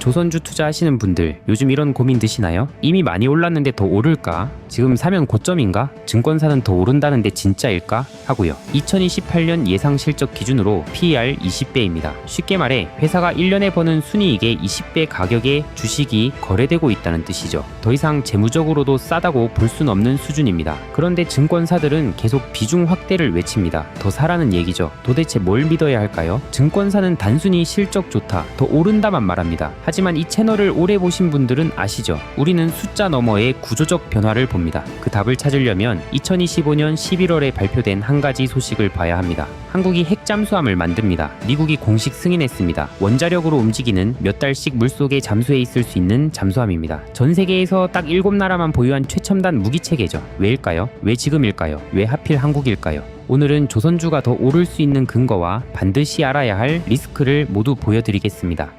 조선주 투자하시는 분들 요즘 이런 고민 드시나요? 이미 많이 올랐는데 더 오를까? 지금 사면 고점인가? 증권사는 더 오른다는데 진짜일까? 하고요. 2028년 예상 실적 기준으로 PER 20배입니다. 쉽게 말해 회사가 1년에 버는 순이익의 20배 가격의 주식이 거래되고 있다는 뜻이죠. 더 이상 재무적으로도 싸다고 볼 수는 없는 수준입니다. 그런데 증권사들은 계속 비중 확대를 외칩니다. 더 사라는 얘기죠. 도대체 뭘 믿어야 할까요? 증권사는 단순히 실적 좋다, 더 오른다만 말합니다. 하지만 이 채널을 오래 보신 분들은 아시죠? 우리는 숫자 너머의 구조적 변화를 봅니다. 그 답을 찾으려면 2025년 11월에 발표된 한 가지 소식을 봐야 합니다. 한국이 핵잠수함을 만듭니다. 미국이 공식 승인했습니다. 원자력으로 움직이는 몇 달씩 물속에 잠수해 있을 수 있는 잠수함입니다. 전 세계에서 딱 7나라만 보유한 최첨단 무기체계죠. 왜일까요? 왜 지금일까요? 왜 하필 한국일까요? 오늘은 조선주가 더 오를 수 있는 근거와 반드시 알아야 할 리스크를 모두 보여드리겠습니다.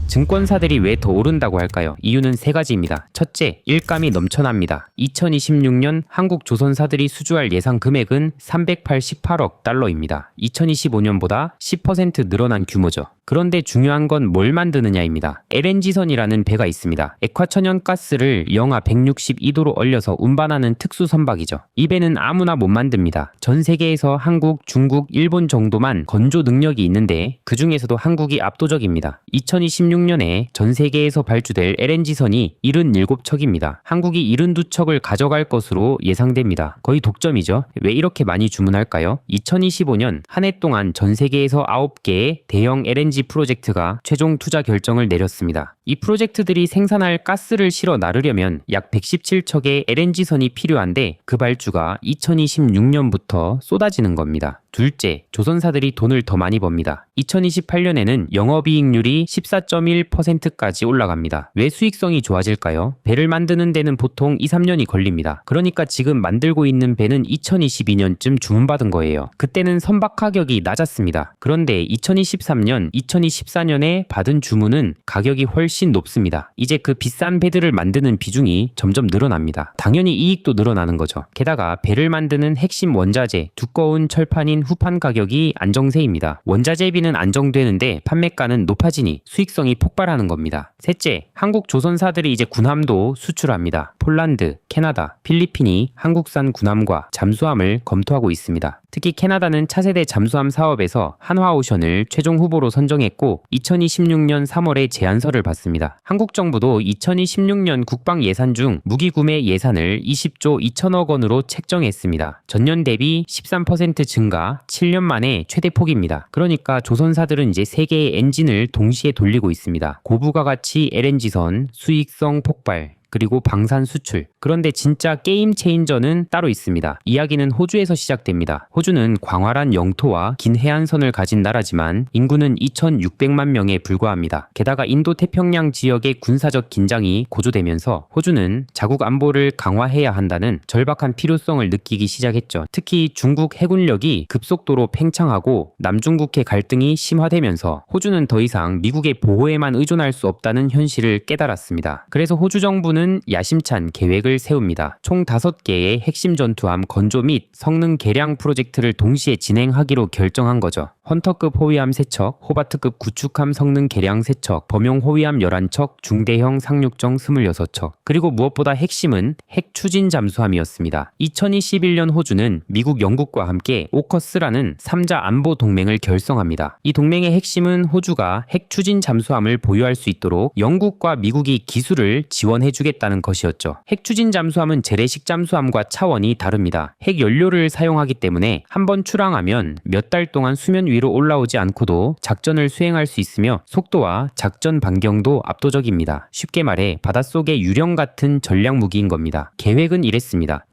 증권사들이 왜 더 오른다고 할까요? 이유는 세 가지입니다. 첫째, 일감이 넘쳐납니다. 2026년 한국 조선사들이 수주할 예상 금액은 388억 달러입니다. 2025년보다 10% 늘어난 규모죠. 그런데 중요한 건 뭘 만드느냐입니다. LNG선이라는 배가 있습니다. 액화천연가스를 영하 162도로 얼려서 운반하는 특수 선박이죠. 이 배는 아무나 못 만듭니다. 전 세계에서 한국, 중국, 일본 정도만 건조 능력이 있는데 그 중에서도 한국이 압도적입니다. 2026년에 전 세계에서 발주될 LNG선이 77척입니다. 한국이 72척을 가져갈 것으로 예상됩니다. 거의 독점이죠. 왜 이렇게 많이 주문할까요? 2025년 한 해 동안 전 세계에서 9개의 대형 LNG 프로젝트가 최종 투자 결정을 내렸습니다. 이 프로젝트들이 생산할 가스를 실어 나르려면 약 117척의 LNG선이 필요한데 그 발주가 2026년부터 쏟아지는 겁니다. 둘째, 조선사들이 돈을 더 많이 법니다. 2028년에는 영업이익률이 14.1%까지 올라갑니다. 왜 수익성이 좋아질까요? 배를 만드는 데는 보통 2, 3년이 걸립니다. 그러니까 지금 만들고 있는 배는 2022년쯤 주문받은 거예요. 그때는 선박 가격이 낮았습니다. 그런데 2023년, 2024년에 받은 주문은 가격이 훨씬 높습니다. 이제 그 비싼 배들을 만드는 비중이 점점 늘어납니다. 당연히 이익도 늘어나는 거죠. 게다가 배를 만드는 핵심 원자재, 두꺼운 철판인 후판 가격이 안정세입니다. 원자재비는 안정되는데 판매가는 높아지니 수익성이 폭발하는 겁니다. 셋째, 한국 조선사들이 이제 군함도 수출합니다. 폴란드, 캐나다, 필리핀이 한국산 군함과 잠수함을 검토하고 있습니다. 특히 캐나다는 차세대 잠수함 사업에서 한화오션을 최종 후보로 선정했고 2026년 3월에 제안서를 받습니다. 한국 정부도 2026년 국방 예산 중 무기 구매 예산을 20조 2천억 원으로 책정했습니다. 전년 대비 13% 증가, 7년 만에 최대 폭입니다. 그러니까 조선사들은 이제 3개의 엔진을 동시에 돌리고 있습니다. 고부가 가치 LNG선, 수익성 폭발, 그리고 방산 수출. 그런데 진짜 게임 체인저는 따로 있습니다. 이야기는 호주에서 시작됩니다. 호주는 광활한 영토와 긴 해안선을 가진 나라지만 인구는 2,600만 명에 불과합니다. 게다가 인도 태평양 지역의 군사적 긴장이 고조되면서 호주는 자국 안보를 강화해야 한다는 절박한 필요성을 느끼기 시작했죠. 특히 중국 해군력이 급속도로 팽창하고 남중국해 갈등이 심화되면서 호주는 더 이상 미국의 보호에만 의존할 수 없다는 현실을 깨달았습니다. 그래서 호주 정부는 야심찬 계획을 세웁니다. 총 5개의 핵심 전투함 건조 및 성능 개량 프로젝트를 동시에 진행하기로 결정한 거죠. 헌터급 호위함 3척, 호바트급 구축함 성능 개량 3척, 범용 호위함 11척, 중대형 상륙정 26척. 그리고 무엇보다 핵심은 핵 추진 잠수함이었습니다. 2021년 호주는 미국, 영국과 함께 오커스라는 3자 안보 동맹을 결성합니다. 이 동맹의 핵심은 호주가 핵 추진 잠수함을 보유할 수 있도록 영국과 미국이 기술을 지원해주겠다는 것이었죠. 핵 추진 잠수함은 재래식 잠수함과 차원이 다릅니다. 핵 연료를 사용하기 때문에 한번 출항하면 몇 달 동안 수면 위로 올라오지 않고도 작전을 수행할 수 있으며 속도와 작전 반경도 압도적입니다. 쉽게 말해 바닷속의 유령 같은 전략 무기인 겁니다. 계획은 이랬습니다.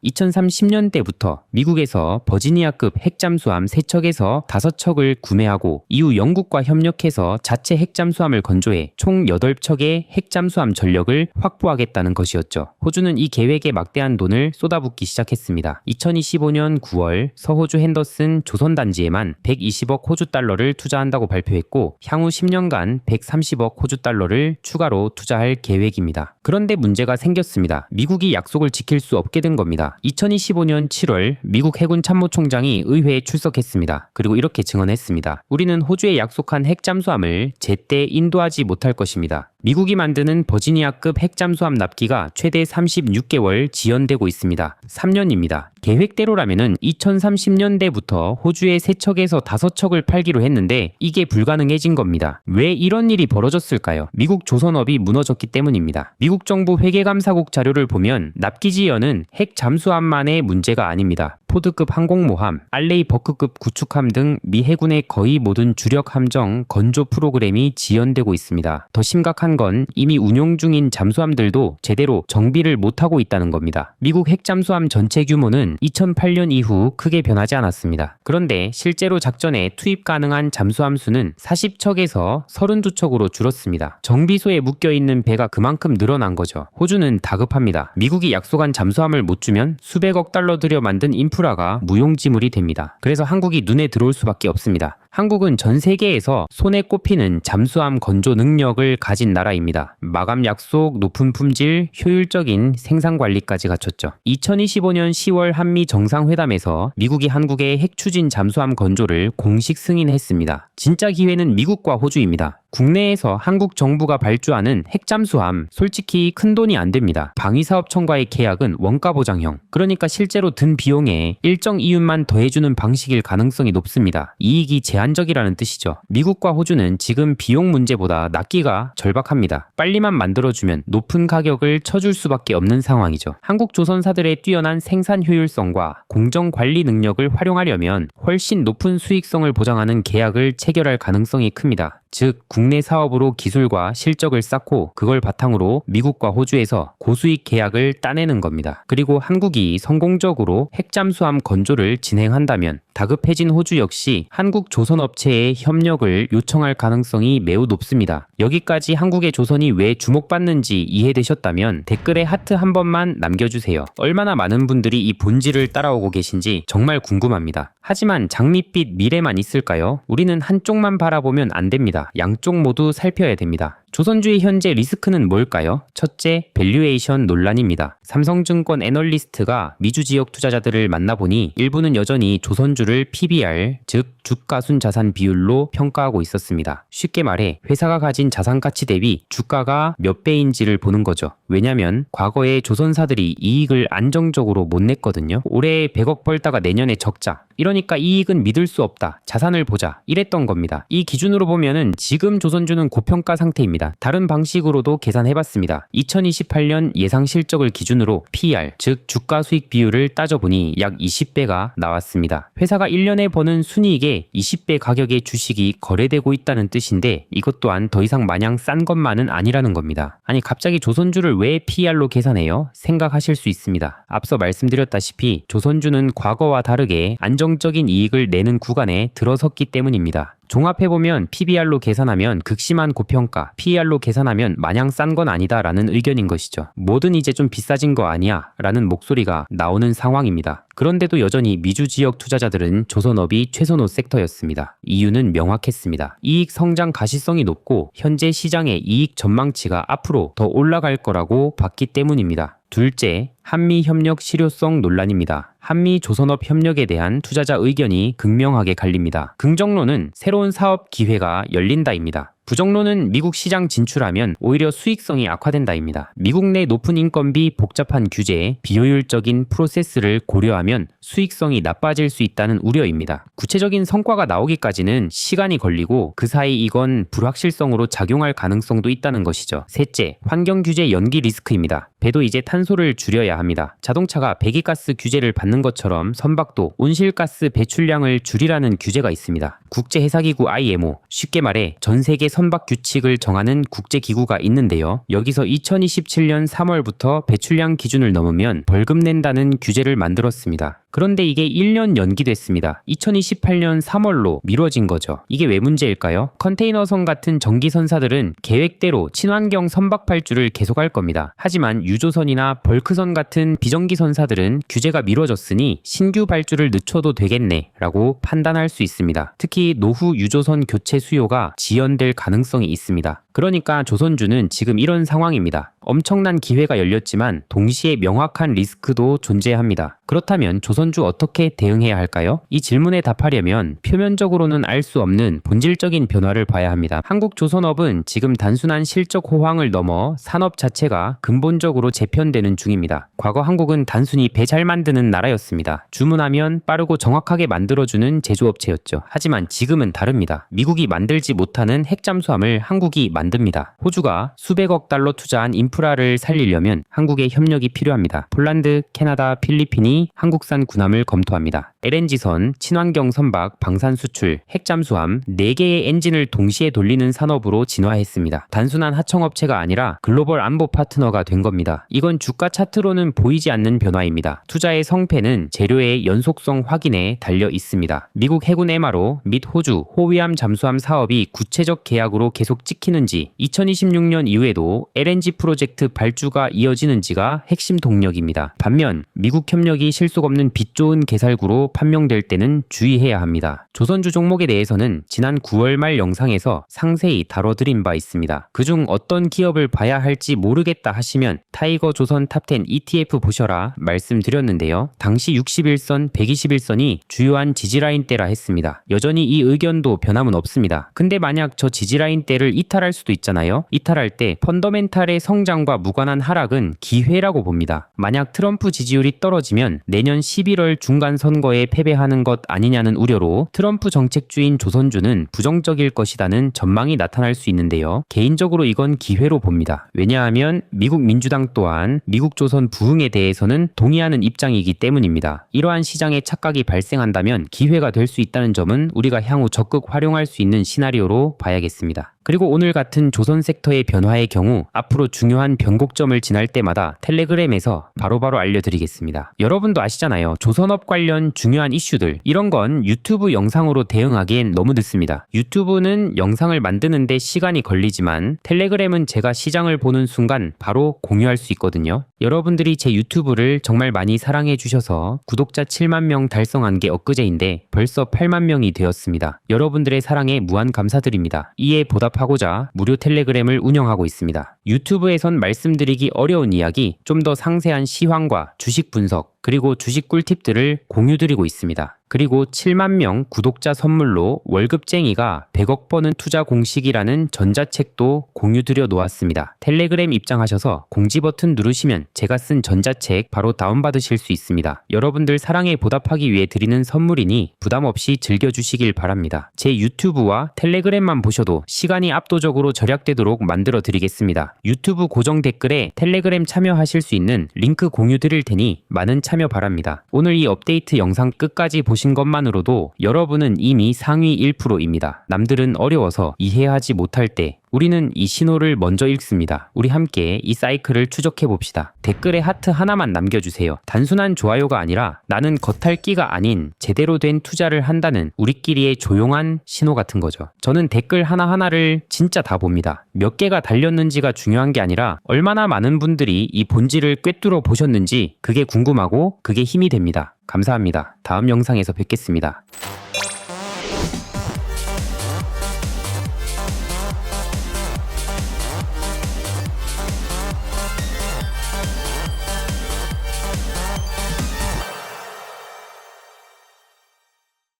2030년대부터 미국에서 버지니아급 핵잠수함 3척에서 5척을 구매하고 이후 영국과 협력해서 자체 핵잠수함을 건조해 총 8척의 핵잠수함 전력을 확보하겠다는 것이었죠. 호주는 이 계획에 막대한 돈을 쏟아붓기 시작했습니다. 2025년 9월 서호주 핸더슨 조선단지에만 120억 호주 달러를 투자한다고 발표했고 향후 10년간 130억 호주 달러를 추가로 투자할 계획입니다. 그런데 문제가 생겼습니다. 미국이 약속을 지킬 수 없게 된 겁니다. 2025년 7월 미국 해군 참모총장이 의회에 출석했습니다. 그리고 이렇게 증언했습니다. 우리는 호주에 약속한 핵 잠수함을 제때 인도하지 못할 것입니다. 미국이 만드는 버지니아급 핵잠수함 납기가 최대 36개월 지연되고 있습니다. 3년입니다. 계획대로라면 2030년대부터 호주에 3척에서 5척을 팔기로 했는데 이게 불가능해진 겁니다. 왜 이런 일이 벌어졌을까요? 미국 조선업이 무너졌기 때문입니다. 미국 정부 회계감사국 자료를 보면 납기 지연은 핵 잠수함만의 문제가 아닙니다. 포드급 항공모함, 알레이 버크급 구축함 등 미 해군의 거의 모든 주력 함정 건조 프로그램이 지연되고 있습니다. 더 심각한 건 이미 운용 중인 잠수함들도 제대로 정비를 못하고 있다는 겁니다. 미국 핵잠수함 전체 규모는 2008년 이후 크게 변하지 않았습니다. 그런데 실제로 작전에 투입 가능한 잠수함 수는 40척에서 32척으로 줄었습니다. 정비소에 묶여있는 배가 그만큼 늘어난 거죠. 호주는 다급합니다. 미국이 약속한 잠수함을 못 주면 수백억 달러 들여 만든 인프라가 무용지물이 됩니다. 그래서 한국이 눈에 들어올 수밖에 없습니다. 한국은 전 세계에서 손에 꼽히는 잠수함 건조 능력을 가진 나라입니다. 마감 약속, 높은 품질, 효율적인 생산 관리까지 갖췄죠. 2025년 10월 한미 정상회담에서 미국이 한국의 핵 추진 잠수함 건조를 공식 승인했습니다. 진짜 기회는 미국과 호주입니다. 국내에서 한국 정부가 발주하는 핵잠수함 솔직히 큰 돈이 안 됩니다. 방위사업청과의 계약은 원가 보장형. 그러니까 실제로 든 비용에 일정 이윤만 더해주는 방식일 가능성이 높습니다. 이익이 제한적이라는 뜻이죠. 미국과 호주는 지금 비용 문제보다 납기가 절박합니다. 빨리만 만들어주면 높은 가격을 쳐줄 수밖에 없는 상황이죠. 한국 조선사들의 뛰어난 생산 효율성과 공정 관리 능력을 활용하려면 훨씬 높은 수익성을 보장하는 계약을 체결할 가능성이 큽니다. 즉 국내 사업으로 기술과 실적을 쌓고 그걸 바탕으로 미국과 호주에서 고수익 계약을 따내는 겁니다. 그리고 한국이 성공적으로 핵잠수함 건조를 진행한다면 다급해진 호주 역시 한국 조선업체의 협력을 요청할 가능성이 매우 높습니다. 여기까지 한국의 조선이 왜 주목받는지 이해되셨다면 댓글에 하트 한 번만 남겨주세요. 얼마나 많은 분들이 이 본질을 따라오고 계신지 정말 궁금합니다. 하지만 장밋빛 미래만 있을까요? 우리는 한쪽만 바라보면 안 됩니다. 양쪽 모두 살펴야 됩니다. 조선주의 현재 리스크는 뭘까요? 첫째, 밸류에이션 논란입니다. 삼성증권 애널리스트가 미주 지역 투자자들을 만나보니 일부는 여전히 조선주를 PBR, 즉 주가순자산 비율로 평가하고 있었습니다. 쉽게 말해 회사가 가진 자산 가치 대비 주가가 몇 배인지를 보는 거죠. 왜냐면 과거에 조선사들이 이익을 안정적으로 못 냈거든요. 올해 100억 벌다가 내년에 적자. 이러니까 이익은 믿을 수 없다. 자산을 보자. 이랬던 겁니다. 이 기준으로 보면은 지금 조선주는 고평가 상태입니다. 다른 방식으로도 계산해봤습니다. 2028년 예상 실적을 기준으로 PR, 즉 주가 수익 비율을 따져보니 약 20배가 나왔습니다. 회사가 1년에 버는 순이익의 20배 가격의 주식이 거래되고 있다는 뜻인데 이것 또한 더 이상 마냥 싼 것만은 아니라는 겁니다. 아니 갑자기 조선주를 왜 PR로 계산해요? 생각하실 수 있습니다. 앞서 말씀드렸다시피 조선주는 과거와 다르게 안정적인 이익을 내는 구간에 들어섰기 때문입니다. 종합해보면 PBR로 계산하면 극심한 고평가, PER로 계산하면 마냥 싼 건 아니다 라는 의견인 것이죠. 뭐든 이제 좀 비싸진 거 아니야 라는 목소리가 나오는 상황입니다. 그런데도 여전히 미주 지역 투자자들은 조선업이 최선호 섹터였습니다. 이유는 명확했습니다. 이익 성장 가시성이 높고 현재 시장의 이익 전망치가 앞으로 더 올라갈 거라고 봤기 때문입니다. 둘째, 한미협력 실효성 논란입니다. 한미 조선업 협력에 대한 투자자 의견이 극명하게 갈립니다. 긍정론은 새로운 사업 기회가 열린다입니다. 부정론은 미국 시장 진출하면 오히려 수익성이 악화된다입니다. 미국 내 높은 인건비, 복잡한 규제, 비효율적인 프로세스를 고려하면 수익성이 나빠질 수 있다는 우려입니다. 구체적인 성과가 나오기까지는 시간이 걸리고 그 사이 이건 불확실성으로 작용할 가능성도 있다는 것이죠. 셋째, 환경 규제 연기 리스크입니다. 배도 이제 탄소를 줄여야 합니다. 자동차가 배기가스 규제를 받는 것처럼 선박도 온실가스 배출량을 줄이라는 규제가 있습니다. 국제해사기구 IMO, 쉽게 말해 전 세계 선박 규칙을 정하는 국제기구가 있는데요. 여기서 2027년 3월부터 배출량 기준을 넘으면 벌금 낸다는 규제를 만들었습니다. 그런데 이게 1년 연기됐습니다. 2028년 3월로 미뤄진 거죠. 이게 왜 문제일까요? 컨테이너선 같은 전기선사들은 계획대로 친환경 선박 발주를 계속할 겁니다. 하지만 유조선이나 벌크선 같은 비전기선사들은 규제가 미뤄졌으니 신규 발주를 늦춰도 되겠네 라고 판단할 수 있습니다. 특히 노후 유조선 교체 수요가 지연될 가능성이 있습니다. 그러니까 조선주는 지금 이런 상황입니다. 엄청난 기회가 열렸지만 동시에 명확한 리스크도 존재합니다. 그렇다면 조선주 어떻게 대응해야 할까요? 이 질문에 답하려면 표면적으로는 알 수 없는 본질적인 변화를 봐야 합니다. 한국 조선업은 지금 단순한 실적 호황을 넘어 산업 자체가 근본적으로 재편되는 중입니다. 과거 한국은 단순히 배 잘 만드는 나라였습니다. 주문하면 빠르고 정확하게 만들어주는 제조업체였죠. 하지만 지금은 다릅니다. 미국이 만들지 못하는 핵잠수함을 한국이 만듭니다. 호주가 수백억 달러 투자한 인프라를 살리려면 한국의 협력이 필요합니다. 폴란드, 캐나다, 필리핀이 한국산 군함을 검토합니다. LNG선, 친환경 선박, 방산 수출, 핵잠수함 4개의 엔진을 동시에 돌리는 산업으로 진화했습니다. 단순한 하청업체가 아니라 글로벌 안보 파트너가 된 겁니다. 이건 주가 차트로는 보이지 않는 변화입니다. 투자의 성패는 재료의 연속성 확인에 달려 있습니다. 미국 해군 MRO 및 호주 호위함 잠수함 사업이 구체적 계약으로 계속 찍히는지, 2026년 이후에도 LNG 프로젝트 발주가 이어지는지가 핵심 동력입니다. 반면 미국 협력이 실속 없는 빚 좋은 개살구로 판명될 때는 주의해야 합니다. 조선주 종목에 대해서는 지난 9월 말 영상에서 상세히 다뤄드린 바 있습니다. 그중 어떤 기업을 봐야 할지 모르겠다 하시면 타이거 조선 탑10 ETF 보셔라 말씀드렸는데요. 당시 61선, 121선이 주요한 지지라인대라 했습니다. 여전히 이 의견도 변함은 없습니다. 근데 만약 저 지지라인대를 이탈할 수도 있잖아요. 이탈할 때 펀더멘탈의 성장과 무관한 하락은 기회라고 봅니다. 만약 트럼프 지지율이 떨어지면 내년 11월 중간 선거에 패배하는 것 아니냐는 우려로 트럼프 정책주인 조선주는 부정적일 것이라는 전망이 나타날 수 있는데요. 개인적으로 이건 기회로 봅니다. 왜냐하면 미국 민주당 또한 미국 조선 부흥에 대해서는 동의하는 입장이기 때문입니다. 이러한 시장에 착각이 발생한다면 기회가 될 수 있다는 점은 우리가 향후 적극 활용할 수 있는 시나리오로 봐야겠습니다. 그리고 오늘 같은 조선 섹터의 변화의 경우 앞으로 중요한 변곡점을 지날 때마다 텔레그램에서 바로바로 알려드리겠습니다. 여러분도 아시잖아요. 조선업 관련 중요한 이슈들, 이런 건 유튜브 영상으로 대응하기엔 너무 늦습니다. 유튜브는 영상을 만드는데 시간이 걸리지만 텔레그램은 제가 시장을 보는 순간 바로 공유할 수 있거든요. 여러분들이 제 유튜브를 정말 많이 사랑해 주셔서 구독자 7만 명 달성한 게 엊그제인데 벌써 8만 명이 되었습니다. 여러분들의 사랑에 무한 감사드립니다. 이에 보답하고자 무료 텔레그램을 운영하고 있습니다. 유튜브에선 말씀드리기 어려운 이야기, 좀 더 상세한 시황과 주식 분석, 그리고 주식 꿀팁들을 공유드리고 있습니다. 그리고 7만 명 구독자 선물로 월급쟁이가 100억 버는 투자 공식이라는 전자책도 공유드려 놓았습니다. 텔레그램 입장하셔서 공지 버튼 누르시면 제가 쓴 전자책 바로 다운받으실 수 있습니다. 여러분들 사랑에 보답하기 위해 드리는 선물이니 부담 없이 즐겨주시길 바랍니다. 제 유튜브와 텔레그램만 보셔도 시간이 압도적으로 절약되도록 만들어 드리겠습니다. 유튜브 고정 댓글에 텔레그램 참여하실 수 있는 링크 공유 드릴 테니 많은 참여 바랍니다. 오늘 이 업데이트 영상 끝까지 보신 것만으로도 여러분은 이미 상위 1%입니다. 남들은 어려워서 이해하지 못할 때 우리는 이 신호를 먼저 읽습니다. 우리 함께 이 사이클을 추적해 봅시다. 댓글에 하트 하나만 남겨주세요. 단순한 좋아요가 아니라 나는 겉핥기가 아닌 제대로 된 투자를 한다는 우리끼리의 조용한 신호 같은 거죠. 저는 댓글 하나하나를 진짜 다 봅니다. 몇 개가 달렸는지가 중요한 게 아니라 얼마나 많은 분들이 이 본질을 꿰뚫어 보셨는지 그게 궁금하고 그게 힘이 됩니다. 감사합니다. 다음 영상에서 뵙겠습니다.